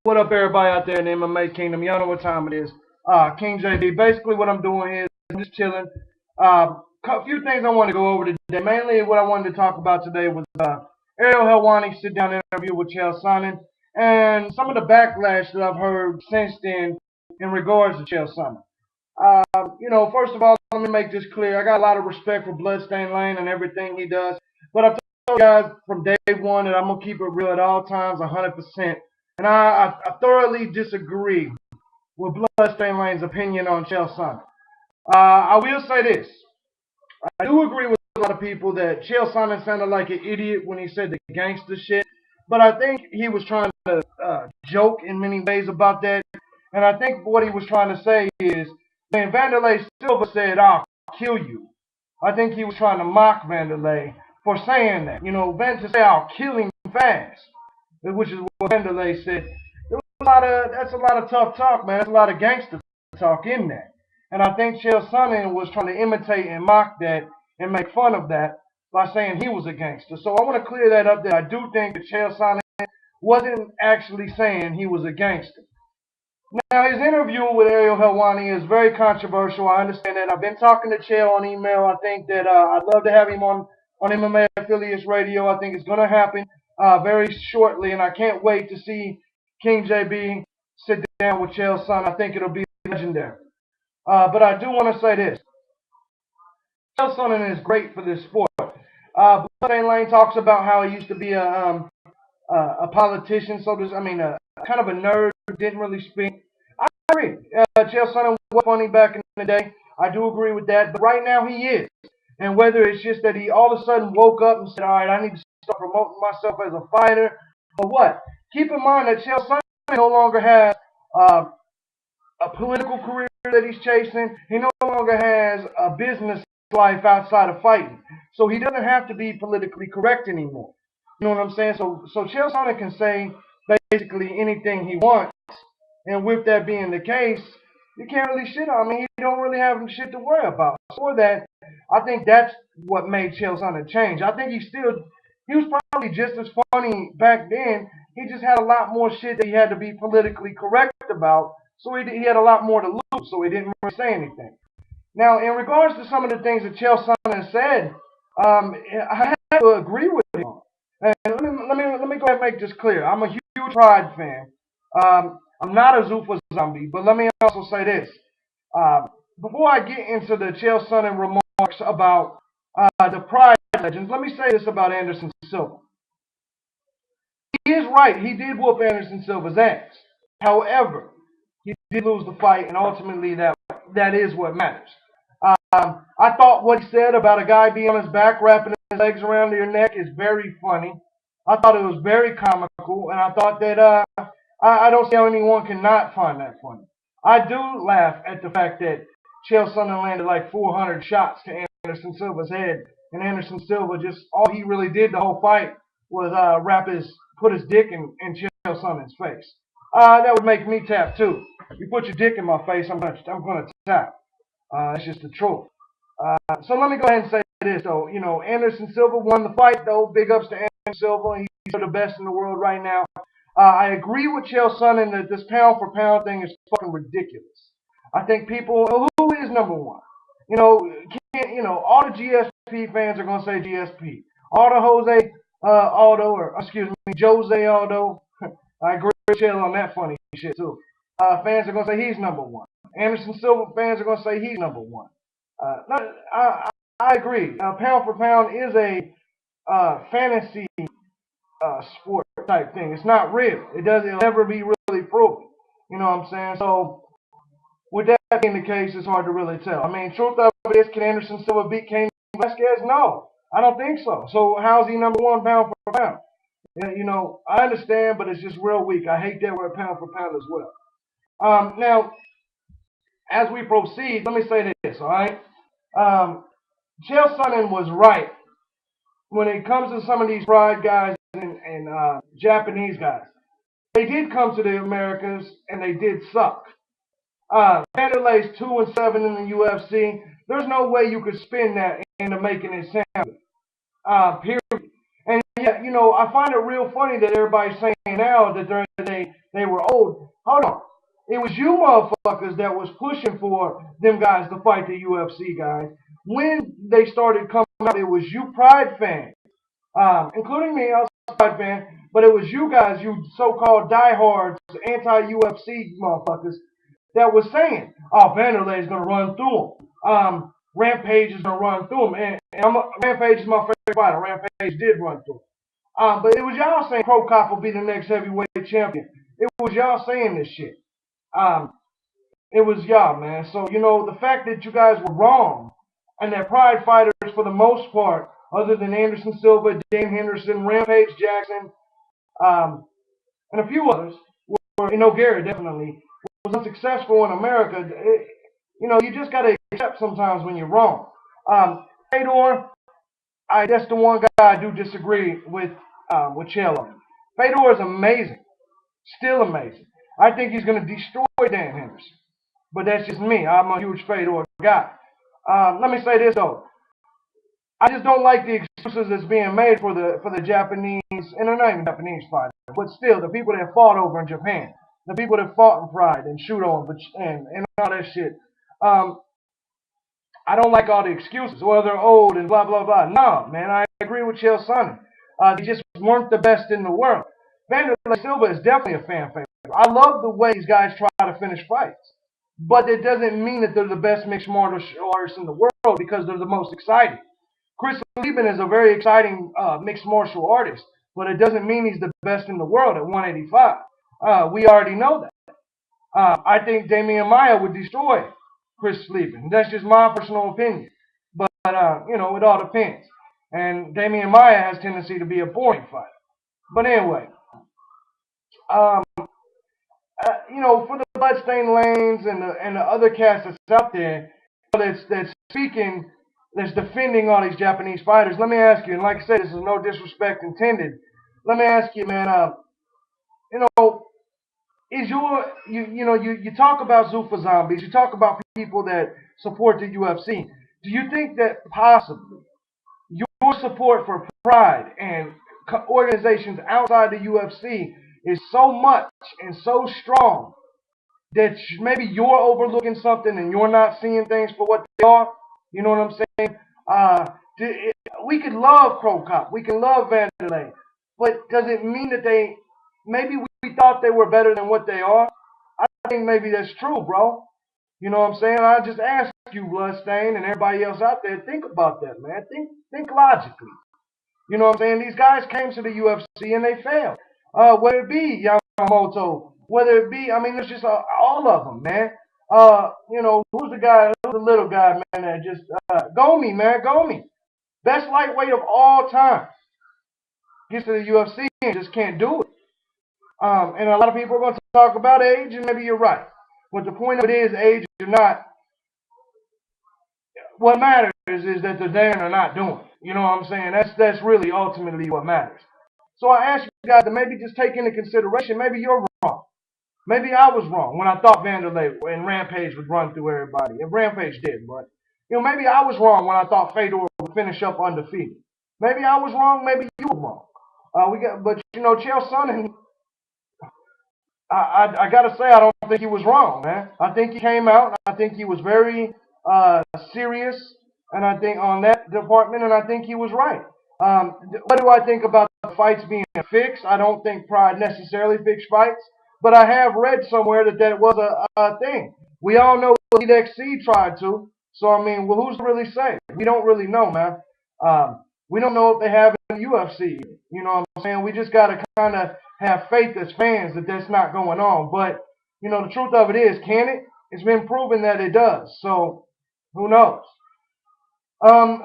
What up, everybody out there in the MMA Kingdom? Y'all know what time it is. King JB. Basically, what I'm doing here is I'm just chilling. A few things I want to go over today. Mainly, what I wanted to talk about today was Ariel Helwani sit-down interview with Chael Sonnen and some of the backlash that I've heard since then in regards to Chael Sonnen. First of all, let me make this clear. I got a lot of respect for Bloodstain Lane and everything he does, but I've told you guys from day one that I'm gonna keep it real at all times, 100%. And I thoroughly disagree with Bloodstain Lane's opinion on Chael Sonnen. I will say this. I do agree with a lot of people that Chael Sonnen sounded like an idiot when he said the gangster shit. But I think he was trying to joke in many ways about that. And I think what he was trying to say is when Vanderlei Silva said, "I'll kill you," I think he was trying to mock Vanderlei for saying that. To say, "I'll kill him fast," which is what Vanderlei said. That's a lot of tough talk, man. That's a lot of gangster talk in that. And I think Chael Sonnen was trying to imitate and mock that and make fun of that by saying he was a gangster. So I want to clear that up that I do think that Chael Sonnen wasn't actually saying he was a gangster. Now, his interview with Ariel Helwani is very controversial. I understand that. I've been talking to Chael on email. I think that I'd love to have him on MMA Affiliates Radio. I think it's going to happen very shortly, and I can't wait to see King JB sit down with Chael Sonnen. I think it'll be legendary. But I do want to say this. Chael Sonnen is great for this sport. Bloodstain Lane talks about how he used to be a politician, kind of a nerd who didn't really speak. I agree. Chael Sonnen was funny back in the day. I do agree with that. But right now he is. And whether it's just that he all of a sudden woke up and said, "All right, I need to start promoting myself as a fighter," or what? Keep in mind that Chael Sonnen no longer has a political career that he's chasing. He no longer has a business life outside of fighting. So he doesn't have to be politically correct anymore. You know what I'm saying? So Chael Sonnen can say basically anything he wants. And with that being the case, you can't really shit on him. I mean, he don't really have shit to worry about. For that, I think that's what made Chael Sonnen change. I think he was probably just as funny back then. He just had a lot more shit that he had to be politically correct about. So he had a lot more to lose, so he didn't really say anything. Now, in regards to some of the things that Chael Sonnen said, I have to agree with him. And let me go ahead and make this clear. I'm a huge Pride fan. I'm not a Zuffa zombie, but let me also say this. Before I get into the Chael Sonnen remarks about the Pride legends, let me say this about Anderson Silva. He is right. He did whoop Anderson Silva's ass. However, he did lose the fight, and ultimately that is what matters. I thought what he said about a guy being on his back, wrapping his legs around your neck is very funny. I thought it was very comical, and I thought that I don't see how anyone cannot find that funny. I do laugh at the fact that Chael Sonnen landed like 400 shots to Anderson Silva's head, and Anderson Silva all he really did the whole fight was put his dick in Chael Sonnen's face. That would make me tap too. If you put your dick in my face, I'm gonna tap. It's just the truth. So let me go ahead and say this though. Anderson Silva won the fight though. Big ups to Anderson Silva. He's the best in the world right now. I agree with Chael Sonnen that this pound for pound thing is fucking ridiculous. I think people who is number one. All the GSP fans are gonna say GSP. All the Jose Aldo. I agree with Chael on that funny shit too. Fans are gonna say he's number one. Anderson Silva fans are gonna say he's number one. I agree. Pound for pound is a fantasy sport type thing. It's not real. It'll never be really proven. You know what I'm saying? So with that being the case, it's hard to really tell. I mean, truth of it is, can Anderson Silva beat Cain Velasquez? No, I don't think so. So how's he number one pound for pound? I understand, but it's just real weak. I hate that word pound for pound as well. Now, as we proceed, let me say this, all right? Chael Sonnen was right when it comes to some of these Pride guys and Japanese guys. They did come to the Americas, and they did suck. Vanderlei's 2-7 in the UFC. There's no way you could spin that into making it sound good. Period. And yet, I find it real funny that everybody's saying now that they they were old. Hold on. It was you motherfuckers that was pushing for them guys to fight the UFC guys. When they started coming out, it was you Pride fans, including me. I was a Pride fan, but it was you guys, you so-called diehards, anti-UFC motherfuckers, that was saying, "Oh, Vanderlei is gonna run through him. Rampage is gonna run through him." And Rampage is my favorite fighter. Rampage did run through him. But it was y'all saying Pro Cop will be the next heavyweight champion. It was y'all saying this shit. Um, it was y'all, man. So, the fact that you guys were wrong and that Pride fighters, for the most part, other than Anderson Silva, Dane Henderson, Rampage Jackson, and a few others, Garrett definitely, was unsuccessful in America, you just got to accept sometimes when you're wrong. Fedor, that's the one guy I do disagree with Chael. Fedor is amazing. Still amazing. I think he's going to destroy Dan Henderson. But that's just me. I'm a huge Fedor guy. Let me say this, though. I just don't like the excuses that's being made for the Japanese, and they're not even Japanese fighters, but still, the people that fought over in Japan, the people that fought in Pride and shoot on and all that shit. I don't like all the excuses. Well, they're old and blah, blah, blah. No, man, I agree with Chael Sonnen. They just weren't the best in the world. Vanderlei Silva is definitely a fan favorite. I love the way these guys try to finish fights. But it doesn't mean that they're the best mixed martial artists in the world because they're the most exciting. Chris Lieben is a very exciting mixed martial artist, but it doesn't mean he's the best in the world at 185. We already know that. I think Damian Maia would destroy Chris Lieben. That's just my personal opinion. But, it all depends. And Damian Maia has a tendency to be a boring fighter. But anyway, for the Bloodstain Lanes and the other cast that's out there that's speaking, that's defending all these Japanese fighters, let me ask you, and like I said, this is no disrespect intended. Let me ask you, man, is you talk about Zuffa Zombies, you talk about people that support the UFC. Do you think that possibly your support for Pride and organizations outside the UFC is so much and so strong that maybe you're overlooking something and you're not seeing things for what they are? You know what I'm saying? We could love Pro Cop, we can love Vanderlei, but does it mean that maybe we thought they were better than what they are? I think maybe that's true, bro. You know what I'm saying? I just ask you, Bloodstain, and everybody else out there, think about that, man. Think logically. You know what I'm saying? These guys came to the UFC and they failed. Whether it be Yamamoto, whether it be, there's just all of them, man. Who's the little guy, man, that just, Gomi, man, Gomi. Best lightweight of all time. Gets to the UFC and just can't do it. And a lot of people are going to talk about age, and maybe you're right. But the point of it is, age or not, what matters is that they're there and they're not doing it. You know what I'm saying? That's really ultimately what matters. So I ask you guys to maybe just take into consideration, maybe you're wrong. Maybe I was wrong when I thought Vanderlei and Rampage would run through everybody. And Rampage did, but maybe I was wrong when I thought Fedor would finish up undefeated. Maybe I was wrong, maybe you were wrong. But Chael Sonnen, I gotta say, I don't think he was wrong, man. I think he came out. I think he was very serious, and I think on that department, and I think he was right. What do I think about the fights being fixed? I don't think Pride necessarily fixed fights, but I have read somewhere that was a thing. We all know Elite XC tried to. So who's to really say? We don't really know, man. We don't know if they have in the UFC. You know what I'm saying? We just gotta kind of have faith as fans that that's not going on. But the truth of it is, can it? It's been proven that it does. So who knows? Some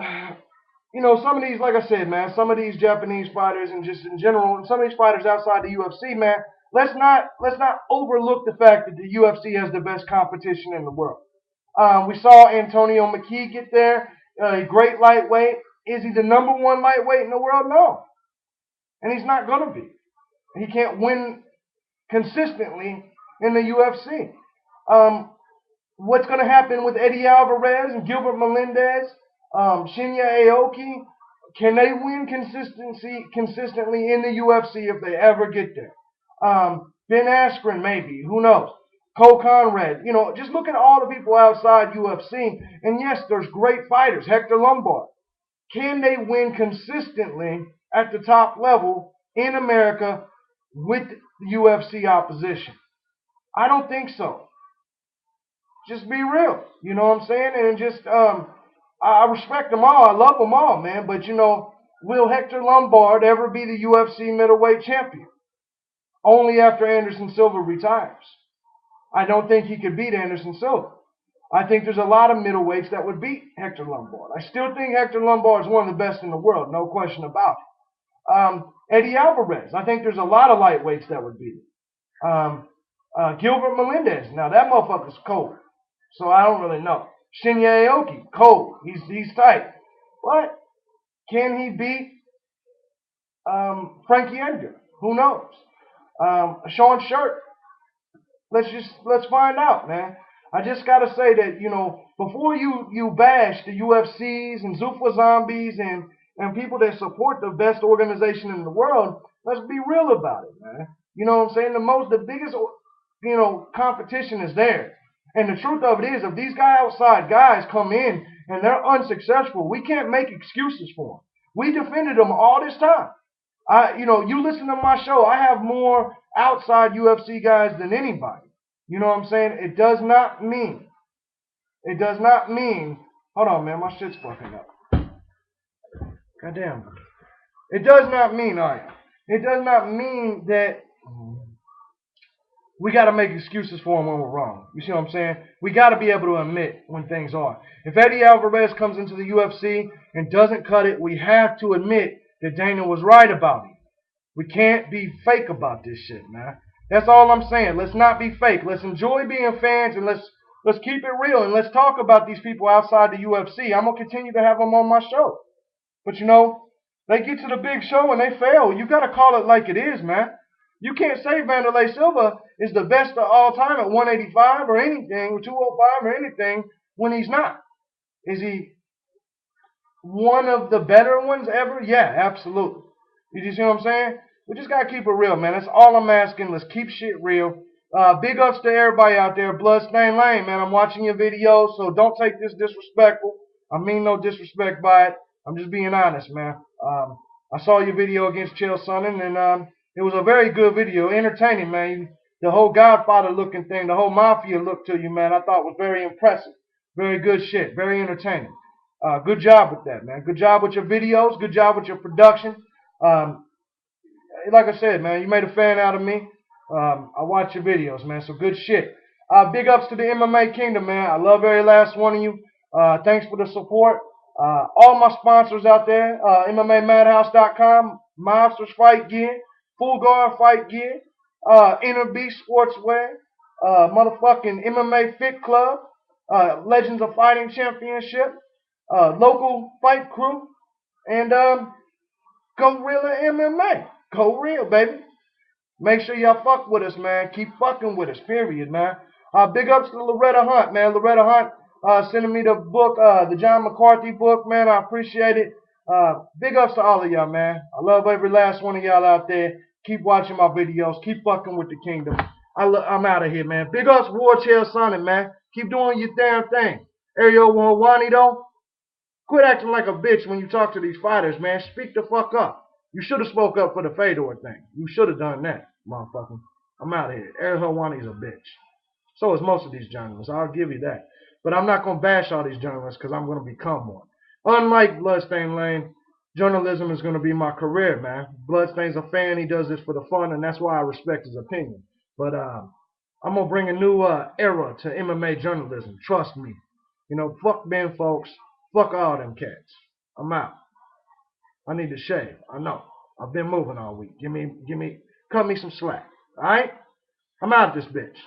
of these, like I said, man, some of these Japanese fighters and just in general, and some of these fighters outside the UFC, man, let's not overlook the fact that the UFC has the best competition in the world. We saw Antonio McKee get there, a great lightweight. Is he the number one lightweight in the world? No. And he's not going to be. He can't win consistently in the UFC. What's going to happen with Eddie Alvarez and Gilbert Melendez, Shinya Aoki? Can they win consistently in the UFC if they ever get there? Ben Askren, maybe. Who knows? Cole Conrad. You know, just look at all the people outside UFC. And yes, there's great fighters. Hector Lombard. Can they win consistently at the top level in America with UFC opposition? I don't think so. Just be real. You know what I'm saying? And just, I respect them all. I love them all, man. But, you know, will Hector Lombard ever be the UFC middleweight champion? Only after Anderson Silva retires. I don't think he could beat Anderson Silva. I think there's a lot of middleweights that would beat Hector Lombard. I still think Hector Lombard is one of the best in the world, no question about it. Eddie Alvarez, I think there's a lot of lightweights that would beat him. Gilbert Melendez, now that motherfucker's cold, so I don't really know. Shinya Aoki, cold, he's tight. But can he beat Frankie Edgar? Who knows? Sean Shirt. Let's find out, man. I just gotta say that, you know, before you bash the UFCs and Zuffa Zombies and people that support the best organization in the world, let's be real about it, man. You know what I'm saying? The biggest, you know, competition is there. And the truth of it is, if these outside guys come in and they're unsuccessful, we can't make excuses for them. We defended them all this time. You know, you listen to my show, I have more outside UFC guys than anybody. You know what I'm saying? It does not mean, hold on, man, my shit's fucking up. Goddamn. It does not mean, all right. It does not mean that we got to make excuses for them when we're wrong. You see what I'm saying? We got to be able to admit when things are. If Eddie Alvarez comes into the UFC and doesn't cut it, we have to admit that Dana was right about it. We can't be fake about this shit, man. That's all I'm saying. Let's not be fake. Let's enjoy being fans and let's keep it real and let's talk about these people outside the UFC. I'm gonna continue to have them on my show. But you know, they get to the big show and they fail. You gotta call it like it is, man. You can't say Vanderlei Silva is the best of all time at 185 or anything, or 205 or anything, when he's not. Is he one of the better ones ever? Yeah, absolutely. You see what I'm saying? We just got to keep it real, man. That's all I'm asking. Let's keep shit real. Big ups to everybody out there. Bloodstain Lane, man. I'm watching your videos, so don't take this disrespectful. I mean no disrespect by it. I'm just being honest, man. I saw your video against Chael Sonnen, and it was a very good video. Entertaining, man. The whole Godfather looking thing, the whole Mafia look to you, man, I thought was very impressive. Very good shit. Very entertaining. Good job with that, man. Good job with your videos. Good job with your production. Like I said, man, you made a fan out of me. I watch your videos, man, so good shit. Big ups to the MMA Kingdom, man. I love every last one of you. Thanks for the support. All my sponsors out there, MMAMadhouse.com, Monsters Fight Gear, Full Guard Fight Gear, Inner Beast Sportswear, motherfucking MMA Fit Club, Legends of Fighting Championship, Local Fight Crew, and Gorilla MMA. Go real, baby. Make sure y'all fuck with us, man. Keep fucking with us, period, man. Big ups to Loretta Hunt, man. Loretta Hunt sending me the book, the John McCarthy book, man. I appreciate it. Big ups to all of y'all, man. I love every last one of y'all out there. Keep watching my videos. Keep fucking with the kingdom. I'm out of here, man. Big ups, Chael Sonnen, man. Keep doing your damn thing. Ariel Helwani, though, quit acting like a bitch when you talk to these fighters, man. Speak the fuck up. You should have spoke up for the Fedor thing. You should have done that, motherfucker. I'm out of here. Ariel Helwani's a bitch. So is most of these journalists. I'll give you that. But I'm not going to bash all these journalists because I'm going to become one. Unlike Bloodstain Lane, journalism is going to be my career, man. Bloodstain's a fan. He does this for the fun, and that's why I respect his opinion. But I'm going to bring a new era to MMA journalism. Trust me. You know, fuck Ben, folks. Fuck all them cats. I'm out. I need to shave. I know. I've been moving all week. Cut me some slack. All right? I'm out of this bitch.